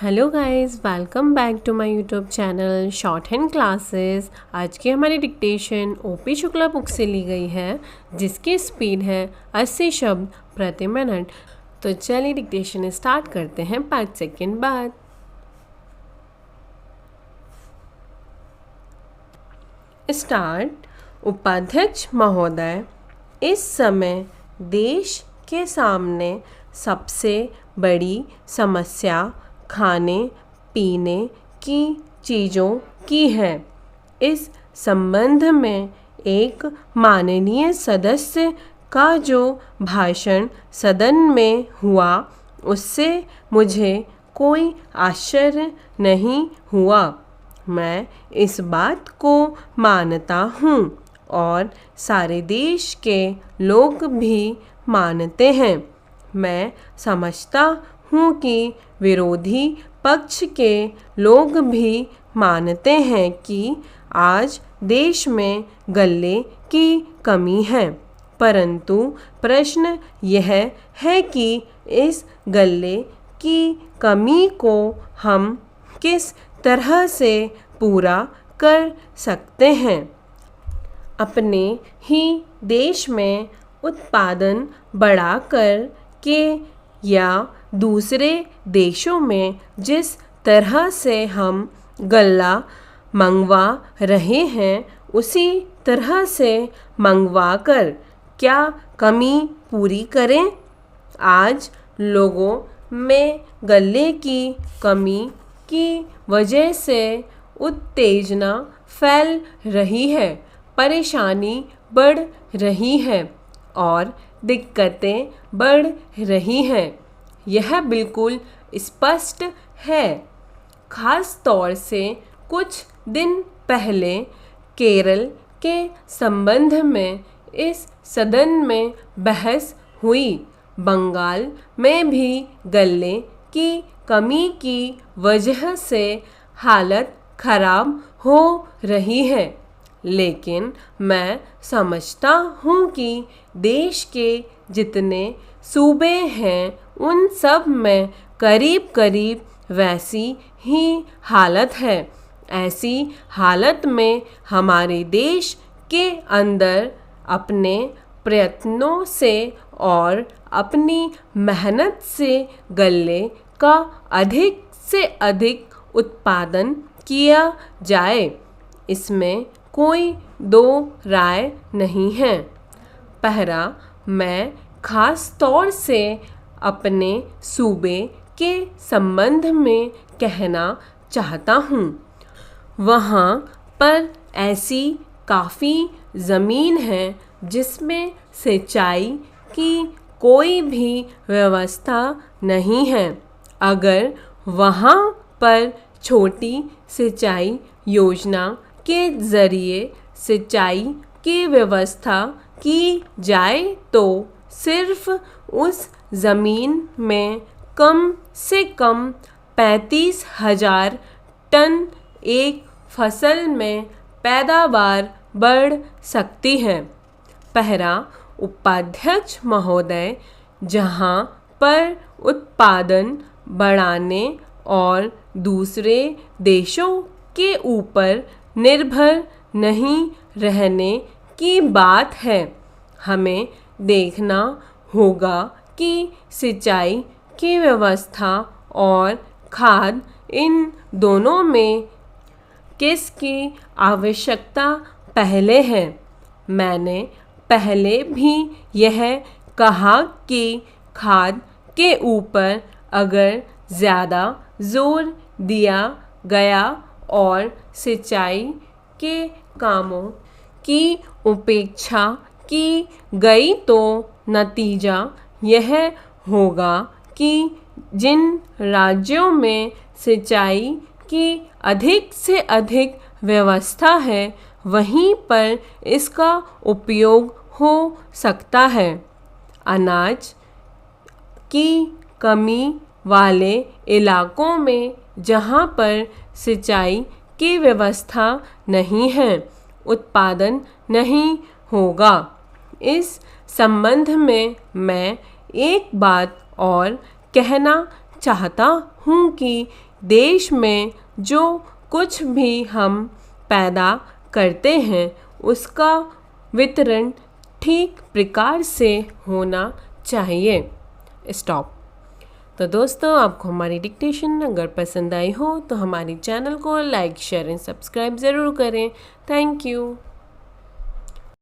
Hello guys, welcome back to my YouTube channel shorthand classes. आज की हमारी dictation OP Shukla book से ली गई है, जिसकी स्पीड है 80 शब्द प्रति मिनट। तो चलिए डिक्टेशन स्टार्ट करते हैं 5 सेकंड बाद। स्टार्ट। उपाध्यक्ष महोदय, इस समय देश के सामने सबसे बड़ी समस्या खाने पीने की चीज़ों की है। इस संबंध में एक माननीय सदस्य का जो भाषण सदन में हुआ, उससे मुझे कोई आश्चर्य नहीं हुआ। मैं इस बात को मानता हूँ और सारे देश के लोग भी मानते हैं। मैं समझता हूँ कि विरोधी पक्ष के लोग भी मानते हैं कि आज देश में गल्ले की कमी है, परंतु प्रश्न यह है कि इस गल्ले की कमी को हम किस तरह से पूरा कर सकते हैं। अपने ही देश में उत्पादन बढ़ाकर के या दूसरे देशों में जिस तरह से हम गल्ला मंगवा रहे हैं, उसी तरह से मंगवा कर क्या कमी पूरी करें। आज लोगों में गल्ले की कमी की वजह से उत्तेजना फैल रही है, परेशानी बढ़ रही है और दिक्कतें बढ़ रही हैं। यह बिल्कुल स्पष्ट है। खास तौर से कुछ दिन पहले केरल के संबंध में इस सदन में बहस हुई। बंगाल में भी गल्ले की कमी की वजह से हालत खराब हो रही है, लेकिन मैं समझता हूँ कि देश के जितने सूबे हैं, उन सब में करीब करीब वैसी ही हालत है। ऐसी हालत में हमारे देश के अंदर अपने प्रयत्नों से और अपनी मेहनत से गल्ले का अधिक से अधिक उत्पादन किया जाए, इसमें कोई दो राय नहीं है। पहला, मैं खास तौर से अपने सूबे के संबंध में कहना चाहता हूँ। वहाँ पर ऐसी काफ़ी ज़मीन है जिसमें सिंचाई की कोई भी व्यवस्था नहीं है। अगर वहाँ पर छोटी सिंचाई योजना के ज़रिए सिंचाई की व्यवस्था की जाए तो सिर्फ उस ज़मीन में कम से कम 35,000 टन एक फसल में पैदावार बढ़ सकती है। पहला, उपाध्यक्ष महोदय, जहाँ पर उत्पादन बढ़ाने और दूसरे देशों के ऊपर निर्भर नहीं रहने की बात है, हमें देखना होगा कि सिंचाई की व्यवस्था और खाद, इन दोनों में किसकी आवश्यकता पहले है। मैंने पहले भी यह कहा कि खाद के ऊपर अगर ज़्यादा जोर दिया गया और सिंचाई के कामों की उपेक्षा की गई तो नतीजा यह होगा कि जिन राज्यों में सिंचाई की अधिक से अधिक व्यवस्था है, वहीं पर इसका उपयोग हो सकता है। अनाज की कमी वाले इलाकों में जहाँ पर सिंचाई की व्यवस्था नहीं है, उत्पादन नहीं होगा। इस संबंध में मैं एक बात और कहना चाहता हूँ कि देश में जो कुछ भी हम पैदा करते हैं उसका वितरण ठीक प्रकार से होना चाहिए। स्टॉप। तो दोस्तों, आपको हमारी डिक्टेशन अगर पसंद आई हो तो हमारे चैनल को लाइक, शेयर एंड सब्सक्राइब ज़रूर करें। Thank you.